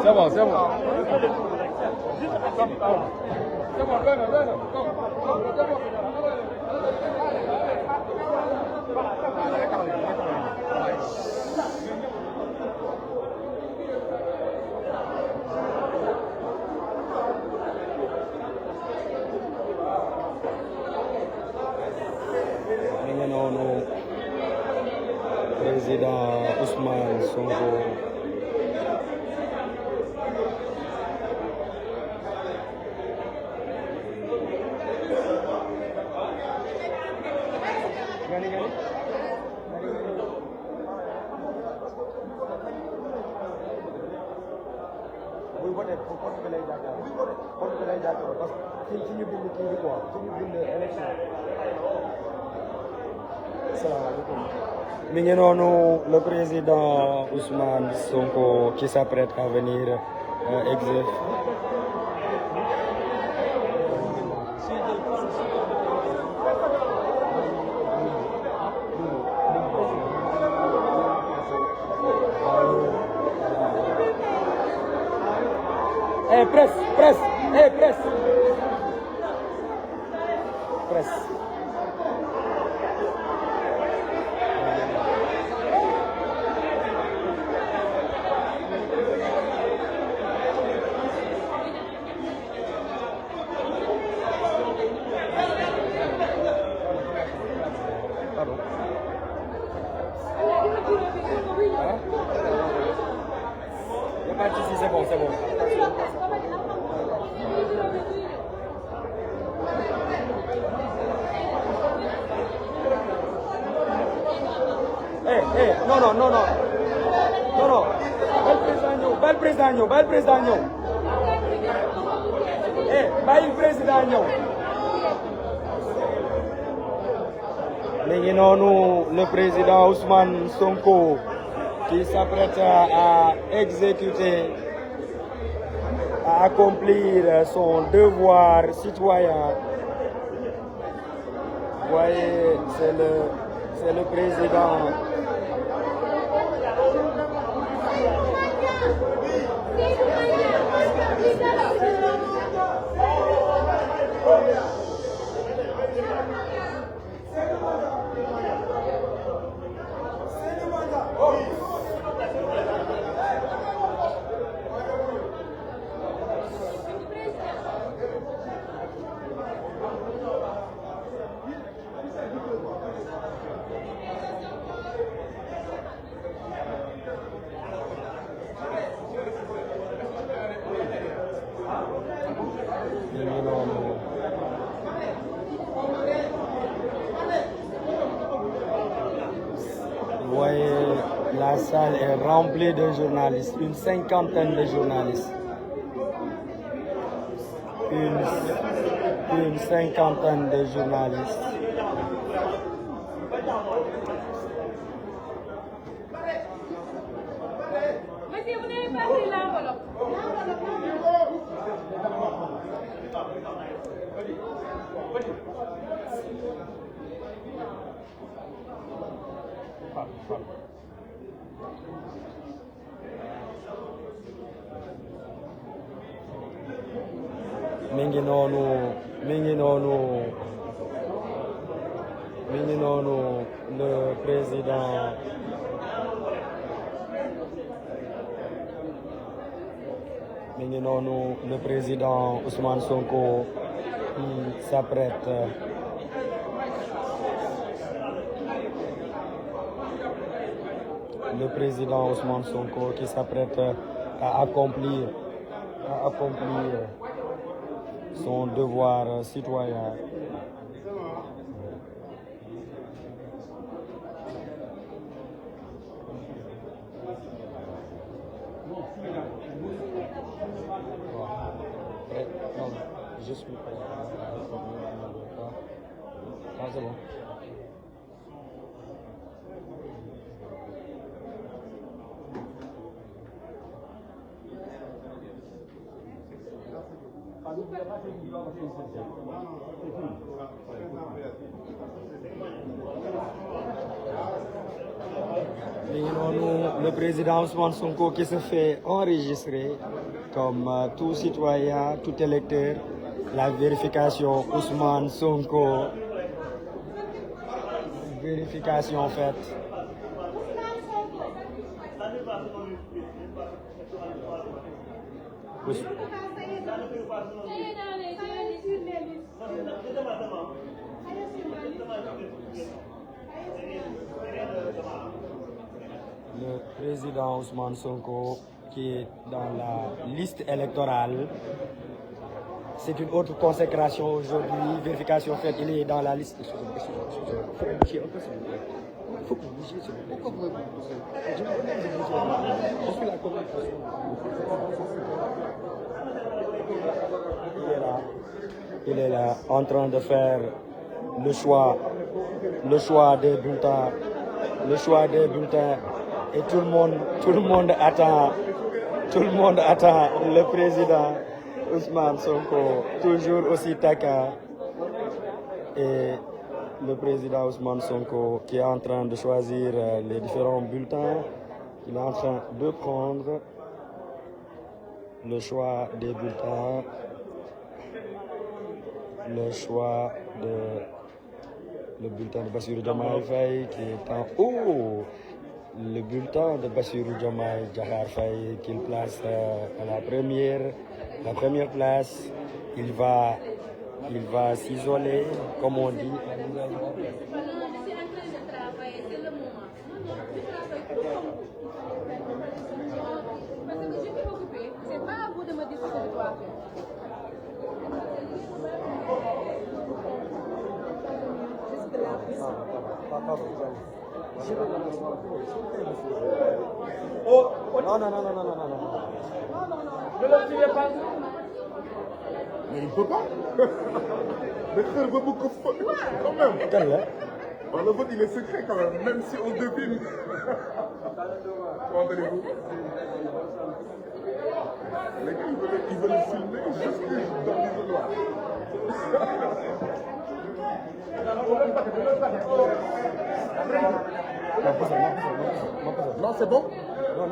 C'est bon, c'est bon. Président Ousmane Sonko mi ngi noonu le président Ousmane Sonko qui s'apprête à venir exercer. Presse. C'est bon. Non. Bal président ñëw. Bàyyi président ñëw. mi ngi noonu le président Ousmane Sonko qui s'apprête à exécuter, à accomplir son devoir citoyen. Vous voyez, c'est le président. Vous voyez, la salle est remplie de journalistes, une cinquantaine de journalistes. Une cinquantaine de journalistes. Monsieur, vous n'avez pas pris l'enveloppe. mi ngi noonu le président Ousmane Sonko qui s'apprête à accomplir son devoir citoyen. Non, je suis prêt. Ah, c'est bon. Le président Ousmane Sonko qui se fait enregistrer comme tout citoyen, tout électeur. La vérification Ousmane Sonko. Vérification faite. Le président Ousmane Sonko qui est dans la liste électorale. C'est une autre consécration aujourd'hui. Vérification faite, il est dans la liste. Il est là, en train de faire le choix des bulletins. Le choix des bulletins. Et tout le monde attend le président Ousmane Sonko, toujours aussi taquin. Et le président Ousmane Sonko qui est en train de choisir les différents bulletins. Il est en train de prendre le choix des bulletins. Le bulletin de Bassirou Diomaye Faye qui est en haut. Le bulletin de Bassirou Diomaye Diakhar Faye qu'il place à la première place. Il va s'isoler, comme on dit. Oh, non. Ne le tirez pas. Mais il ne peut pas. Le frère veut beaucoup quand même. Quel est? Le vote il est secret quand même si on devine. Comment allez-vous? Les gars ils veulent le filmer juste dans l'isoloir. Non, c'est bon? Non,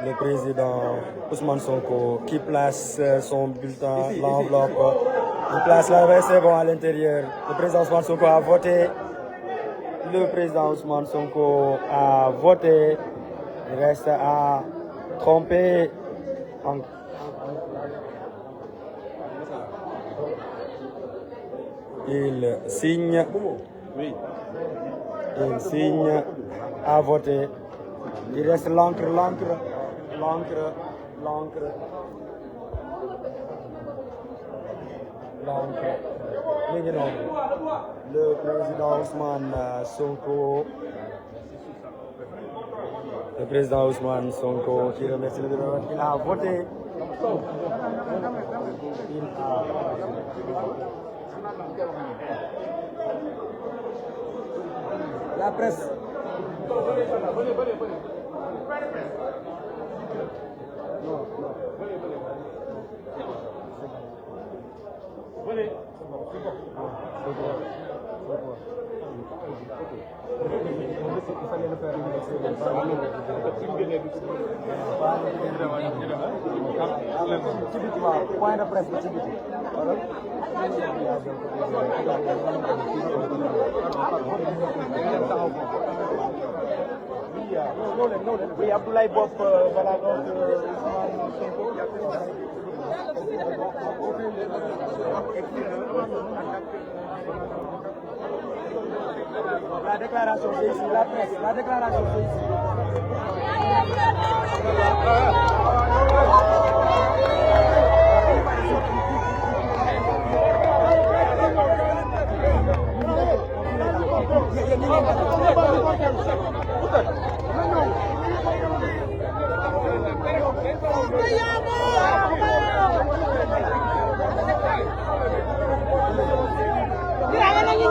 Le président Ousmane Sonko qui place son bulletin, l'enveloppe. Il place la c'est bon à l'intérieur. Le président Ousmane Sonko a voté. Il reste à tromper. Il signe. Il signe à voter. Il reste l'encre. Le président Ousmane Sonko. Le président Ousmane Sonko qui remercie le gouvernement. Il a voté. La presse. Venez. Point de presse. Oui, Abdoulaye Bob, voilà donc La déclaration c'est ici, la presse, la déclaration c'est ici. Ñu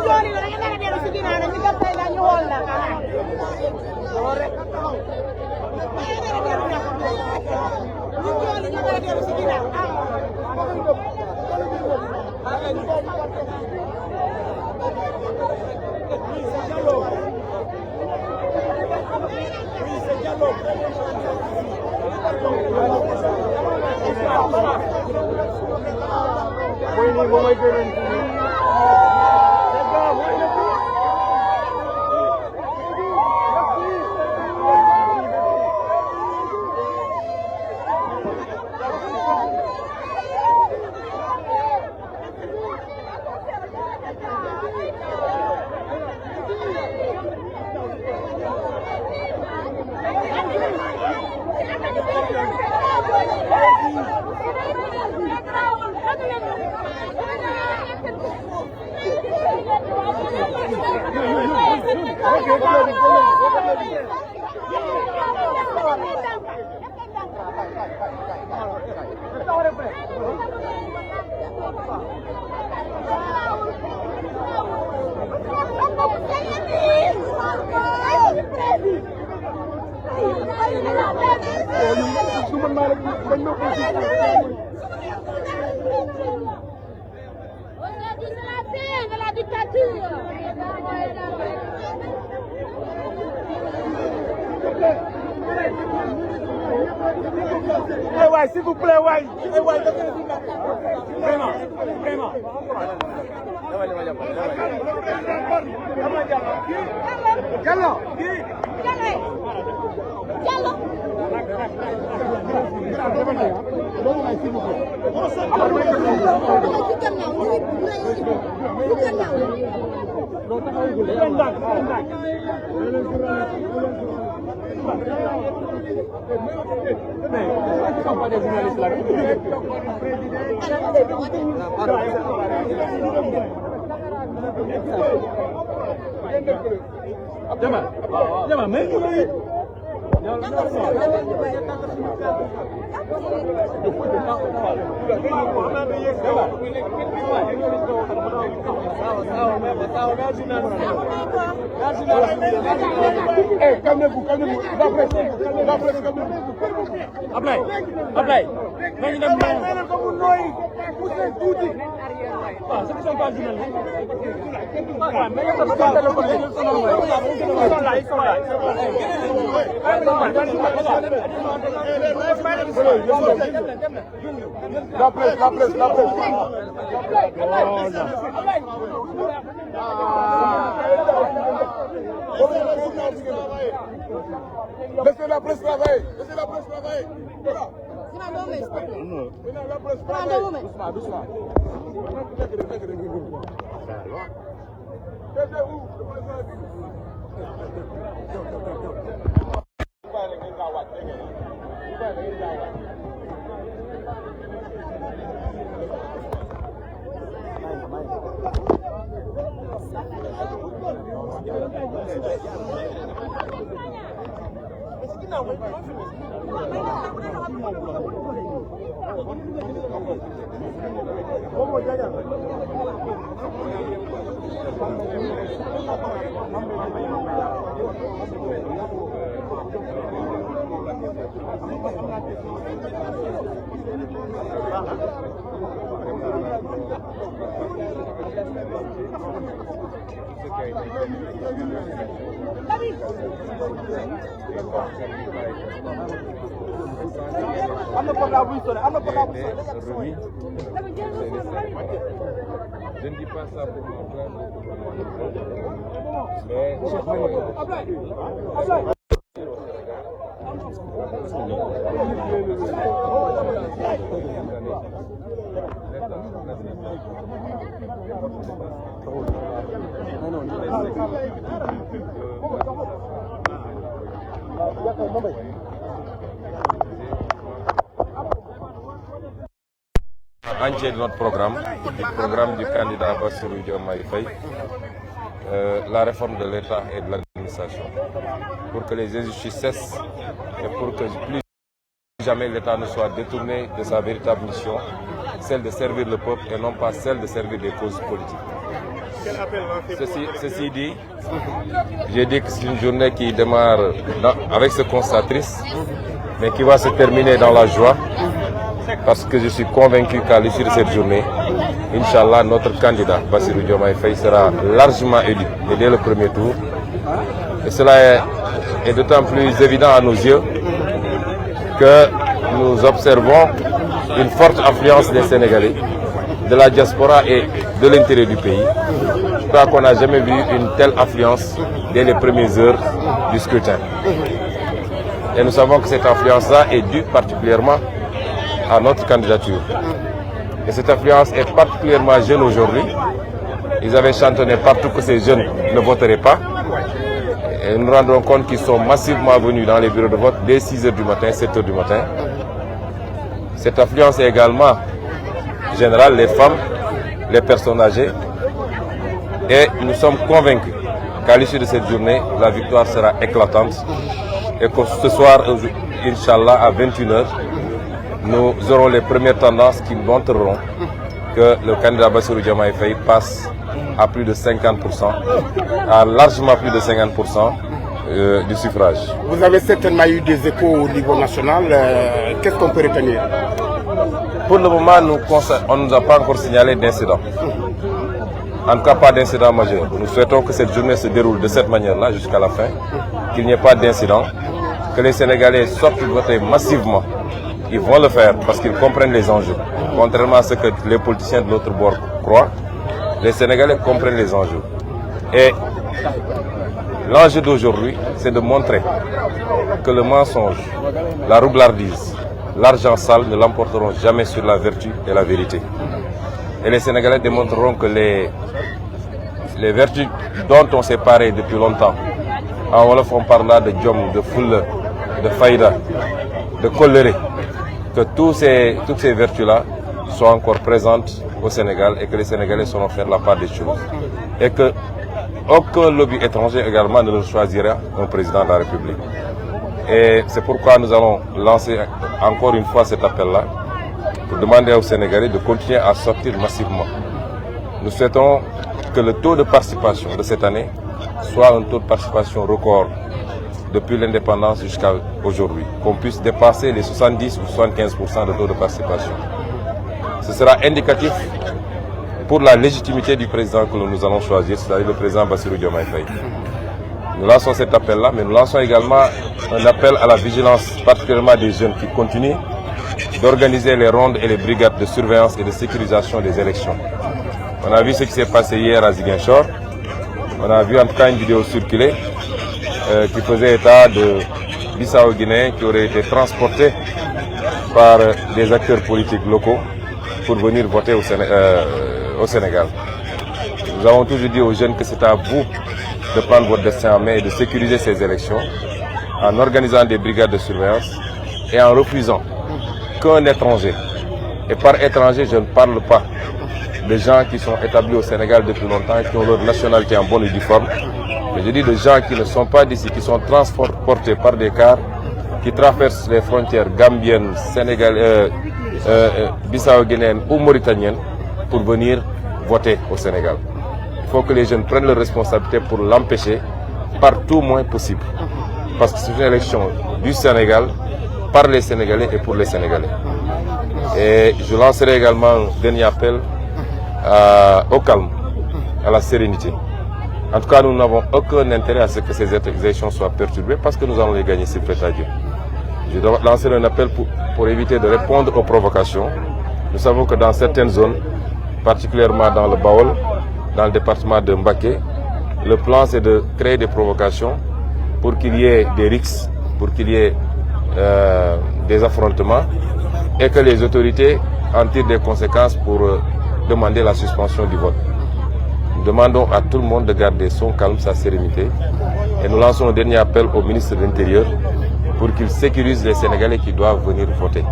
Ouais, s'il vous plaît, ouais. Vraiment, vraiment. Diallo. Calmez-vous, calmez-vous. Ablaye. La presse. Laissez la presse travailler. Voilà. Doucement. Je ne dis pas ça pour mon frère, mais entier de notre programme, du programme du candidat Bassirou Diomaye Faye, la réforme de l'État et de l'administration, pour que les injustices cessent et pour que plus jamais l'État ne soit détourné de sa véritable mission, celle de servir le peuple et non pas celle de servir des causes politiques. Ceci dit, j'ai dit que c'est une journée qui démarre avec ce constat triste, mais qui va se terminer dans la joie, parce que je suis convaincu qu'à l'issue de cette journée, Inch'Allah, notre candidat, Bassirou Diomaye Faye, sera largement élu, et dès le premier tour. Et cela est d'autant plus évident à nos yeux que nous observons une forte affluence des Sénégalais, de la diaspora et de l'intérieur du pays. Je crois qu'on n'a jamais vu une telle affluence dès les premières heures du scrutin. Et nous savons que cette affluence-là est due particulièrement à notre candidature. Et cette affluence est particulièrement jeune aujourd'hui. Ils avaient chantonné partout que ces jeunes ne voteraient pas. Et nous nous rendons compte qu'ils sont massivement venus dans les bureaux de vote dès 6 h du matin, 7 h du matin. Cette affluence est également générale, les femmes, les personnes âgées. Et nous sommes convaincus qu'à l'issue de cette journée, la victoire sera éclatante. Et que ce soir, Inch'Allah, à 21 h, nous aurons les premières tendances qui montreront que le candidat Bassirou Diomaye Faye passe à plus de 50%, à largement plus de 50% du suffrage. Vous avez certainement eu des échos au niveau national. Qu'est-ce qu'on peut retenir? Pour le moment, on ne nous a pas encore signalé d'incident. En tout cas, pas d'incident majeur. Nous souhaitons que cette journée se déroule de cette manière-là jusqu'à la fin, qu'il n'y ait pas d'incident, que les Sénégalais sortent voter massivement. Ils vont le faire parce qu'ils comprennent les enjeux. Contrairement à ce que les politiciens de l'autre bord croient, les Sénégalais comprennent les enjeux. Et l'enjeu d'aujourd'hui, c'est de montrer que le mensonge, la roublardise, l'argent sale ne l'emporteront jamais sur la vertu et la vérité. Et les Sénégalais démontreront que les vertus dont on s'est paré depuis longtemps, en Wolof on parle là de djom, de foule, de faïda, de coléré, que toutes ces vertus-là soient encore présentes au Sénégal et que les Sénégalais sauront faire la part des choses. Et que aucun lobby étranger également ne leur choisira un président de la République. Et c'est pourquoi nous allons lancer encore une fois cet appel-là pour demander aux Sénégalais de continuer à sortir massivement. Nous souhaitons que le taux de participation de cette année soit un taux de participation record depuis l'indépendance jusqu'à aujourd'hui, qu'on puisse dépasser les 70 ou 75% de taux de participation. Ce sera indicatif pour la légitimité du président que nous allons choisir, c'est-à-dire le président Bassirou Diomaye Faye. Nous lançons cet appel-là, mais nous lançons également un appel à la vigilance, particulièrement des jeunes qui continuent d'organiser les rondes et les brigades de surveillance et de sécurisation des élections. On a vu ce qui s'est passé hier à Ziguinchor. On a vu en tout cas une vidéo circuler qui faisait état de Bissau-Guinéens qui auraient été transportés par des acteurs politiques locaux pour venir voter au Sénégal. Nous avons toujours dit aux jeunes que c'est à vous de prendre votre destin en main et de sécuriser ces élections en organisant des brigades de surveillance et en refusant qu'un étranger, et par étranger je ne parle pas de gens qui sont établis au Sénégal depuis longtemps et qui ont leur nationalité en bonne et due forme, mais je dis de gens qui ne sont pas d'ici, qui sont transportés par des cars qui traversent les frontières gambiennes, sénégalaises, bissau-guinéennes ou mauritaniennes pour venir voter au Sénégal. Il faut que les jeunes prennent leurs responsabilités pour l'empêcher par tout moyen possible. Parce que c'est une élection du Sénégal, par les Sénégalais et pour les Sénégalais. Et je lancerai également un dernier appel au calme, à la sérénité. En tout cas, nous n'avons aucun intérêt à ce que ces élections soient perturbées parce que nous allons les gagner, s'il plaît à Dieu. Je dois lancer un appel pour éviter de répondre aux provocations. Nous savons que dans certaines zones, particulièrement dans le Baol, dans le département de Mbaké, le plan c'est de créer des provocations pour qu'il y ait des rixes, pour qu'il y ait des affrontements et que les autorités en tirent des conséquences pour demander la suspension du vote. Nous demandons à tout le monde de garder son calme, sa sérénité et nous lançons un dernier appel au ministre de l'Intérieur pour qu'il sécurise les Sénégalais qui doivent venir voter.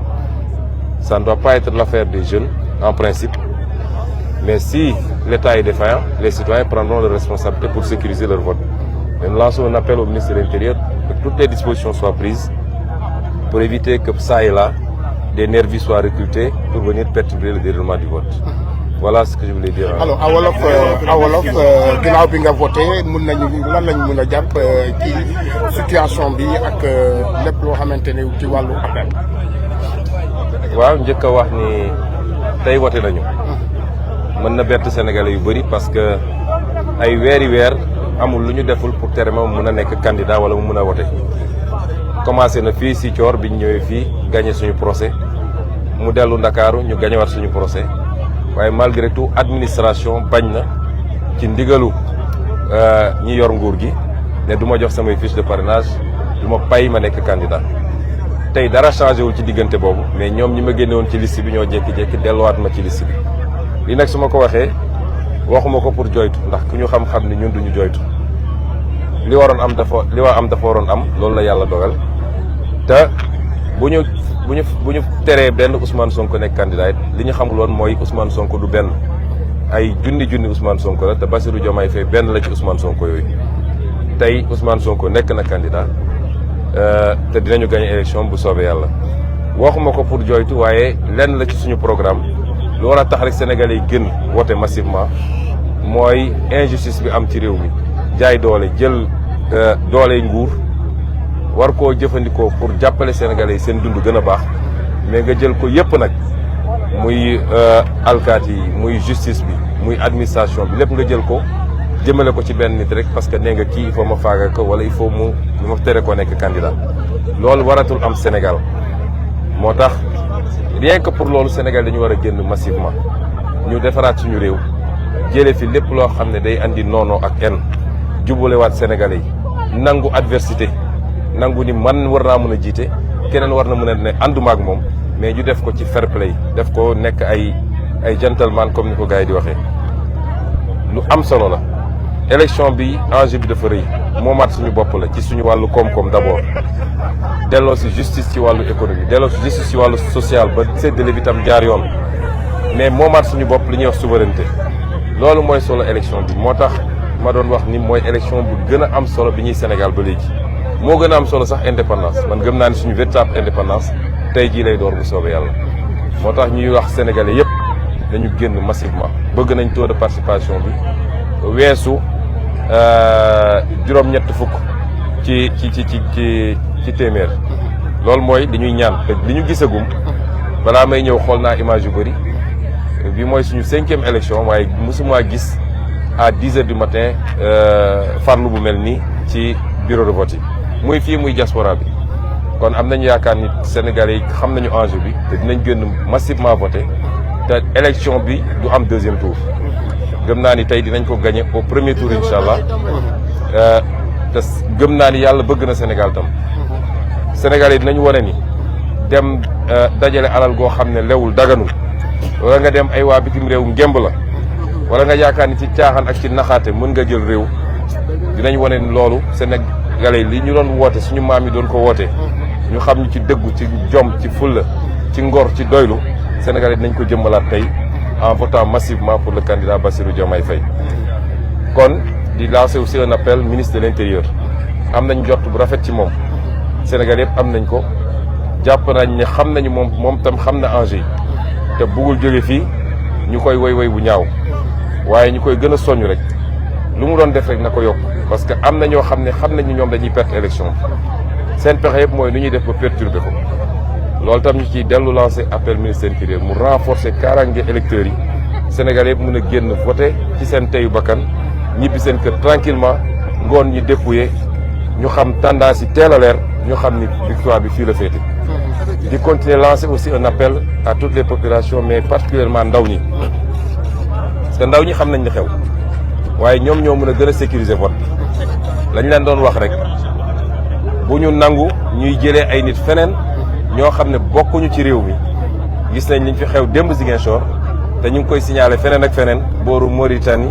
Ça ne doit pas être l'affaire des jeunes, en principe, mais si l'État est défaillant, les citoyens prendront leurs responsabilités pour sécuriser leur vote. Et nous lançons un appel au ministre de l'Intérieur que toutes les dispositions soient prises pour éviter que ça et là, des nervis soient recrutés pour venir perturber le déroulement du vote. Voilà ce que je voulais dire. Alors à wolof ginnaaw bi nga voté mun nañu lan lañ mun a jàpp ci situation bi ak lépp loo xamante ne ci wàllu appel. waaw njëkk a wax ni tey voté nañu mën na bett sénégalais yu bëri parce que ay weeri weer amul lu ñu deful pour tere ma mun a nekk candidat wala mu mun a wote. commencé na fii si Thior bi ñu ñëwee fii gagné suñu procès mu dellu Ndakaaru ñu gagné waat suñu procès waaye malgré tout administration bañ na ci ndigalu ñi yor nguur gi ne du ma jox samay fiche de parrainage du ma pay ma nekk candidat tey dara changé wul ci diggante boobu mais ñoom ñi ma génne woon ci liste bi ñoo jékki-jékki delluwaat ma ci liste bi li nag su ma ko waxee waxuma ko pour joytu ndax ku ñu xam-xam ni ñun duñu joytu li war am dafa waroon am loolu la yàlla dogal te bu ñu teree benn Ousmane Sonko nekk candidat li ñu xamul woon mooy Ousmane Sonko du benn ay junni Ousmane Sonko la te Bassirou Diomaye Faye benn la ci Ousmane Sonko yooyu tey Ousmane Sonko nekk na candidat te dinañu gagné élection bu soobee yàlla waxuma ko pour joytu waaye lenn la ci suñu programme lu war a tax rek Sénégalais yi gën voté massivement mooy injustice bi am ci réew mi jaay doole jël doole nguur war koo jëfandikoo pour jàppale Sénégalais yi seen dund gën a baax mais nga jël ko yëpp nag muy alkaati yi muy justice bi muy administration bi lépp nga jël ko jëmale ko ci benn nit rek parce que nee nga kii il faut ma faaga ko wala il faut mu ma tere ko nekk candidat loolu waratul am Sénégal moo tax rien que pour loolu Sénégal dañu war a génn massivement ñu defaraat suñu réew jëlee fi lépp loo xam ne day andi noonoo ak en jubalewaat Sénégalais yi nangu adversité nangu ni man war naa mën a jiite keneen war na mën a ne ànduma ak moom mais ñu def ko ci fair play def ko nekk ay gentleman comme ni ko gars yi di waxee lu am solo la. élection bi enjeu bi dafa rëy moomaat suñu bopp la ci suñu wàllu koom-koom d'abord delloo si justice ci wàllu économie delloo si justice ci wàllu social ba séddale bi tam jaar yoon mais moomaat suñu bopp li ñuy wax souveraineté loolu mooy solo élection bi moo tax ma doon wax ni mooy élection bu gën a am solo bi ñuy Sénégal ba léegi moo gën a am solo sax indépendance man gëm naa ni suñu véritable indépendance tey jii lay door bu soobee yàlla moo tax ñuy wax sénégalais yëpp dañu génn massivement bëgg nañ taux de participation bi weesu juróom-ñett fukk ci téeméer loolu mooy li ñuy ñaan te li ñu gisagum balaa may ñëw xool naa image yu bëri bi mooy suñu 5e élection waaye mosuma gis à 10 heures du matin farlu bu mel nii ci bureau de vote yi muy fii muy diaspora bi kon am nañu yaakaar ni Sénégalais yi xam nañu enjeu bi te dinañ gën massivement voté te élection bi du am 2e tour gëm naa ni tey dinañ ko gagné au premier tour incha allah te gëm naa ni yàlla bëgg na Sénégal tam Sénégal yi dinañ wane ni dem dajale alal goo xam ne lewul daganul wala nga dem ay waa bitim réew ngemb la wala nga yaakaar ni ci caaxaan ak ci naxaate mën nga jël réew dinañ wane ni loolu Sénégalais li ñu doon woote suñu maam yi doon ko woote ñu xam ñu ci dëggu ci jom ci fulla ci ngor ci doylu Sénégalais dinañ ko jëmmalaat tey en votant massivement pour le candidat Bassirou Diomaye Faye kon di lancer aussi un appel ministre de l'intérieur am nañ jot bu rafet ci moom Sénégal yëpp am nañ ko jàpp nañ ne xam nañu moom tam xam na enjeu yi te bëggul jóge fii ñu koy woy bu ñaaw waaye ñu koy gën a soññ rek lu mu doon def rek na ko yokk parce que am na ñoo xam ne xam nañu ñoom dañuy perte élection seen pexe yëpp mooy nu ñuy def ba perturber ko loolu tam ñu ciy dellu lancer appel ministre de l'intérieur mu renforcer kaaraange électeurs yi Sénégal yëpp mën a génn voter ci seen teyu bakkan ñibbi seen kër tranquillement ngoon ñi dépouiller ñu xam tendance yi teel a leer ñu xam ni victoire bi fii la féete di continuer lancer aussi un appel à toutes les populations mais particulièrement ndaw ñi parce que ndaw ñi xam nañ li xew waaye ñoom ñoo mën a gën a sécuriser vote bi lañ leen doon wax rek bu ñu nangu ñuy jëlee ay nit feneen ñoo xam ne bokkuñu ci réew mi gis nañ liñ fi xew démb Ziguinchor te ñu ngi koy signaler feneen ak feneen booru Mauritanie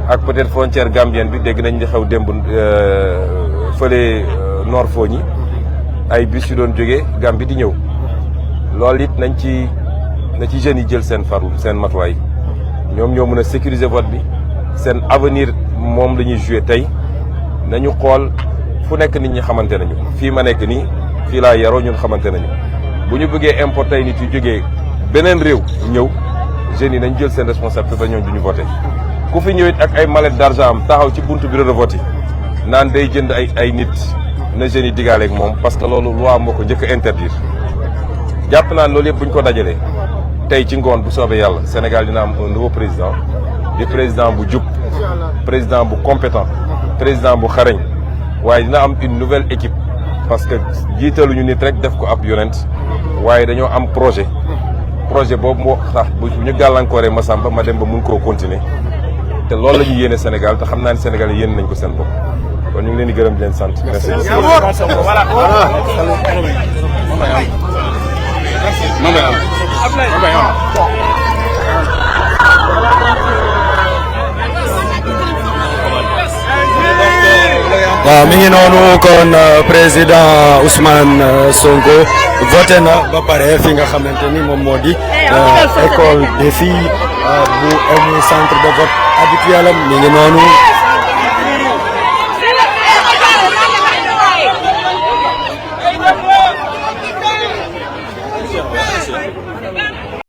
ak peut-être frontière gambienne bi dégg nañ di xew démb fële Nord Fogny ay bus yu doon jógee Gambie di ñëw loolu it na ci jeunes yi jël seen farlu seen matuwaay ñoom ñoo mën a sécuriser vote bi seen avenir moom la ñuy joué tey nañu xool fu nekk nit ñi xamante nañu fii ma nekk nii fii laa yaroo ñun xamante nañu bu ñu bëggee importer nit yu jógee beneen réew ñëw jeunes yi nañ jël seen responsabilité ba ñoom du ñu voté ku fi ñëwit ak ay mallette d'argent am taxaw ci buntu bureau de vote yi naan day jënd ay nit na jeunes yi digaale ak moom parce que loolu loi moo ko njëkk a interdire jàpp naa loolu yëpp bu ñu ko dajalee tey ci ngoon bu soobee yàlla Sénégal dina am un nouveau président di président bu jub président bu compétent président bu xarañ waaye dina am une nouvelle équipe parce que jiitaluñu nit rek def ko ab yonent waaye dañoo am projet boobu moo tax bu ñu gàllankooree Massamba ma dem ba mun koo continuer te loolu la ñu yéene Sénégal te xam naa ne Sénégal yi yéene nañ ko seen bopp kon ñu ngi leen di gërëm di leen sant. merci. waaw mi ngi noonu kon président Ousmane Sonko voté na ba pare fi nga xamante ni moom moo di école des filles bu centre de vote habituel am mi ngi noonu.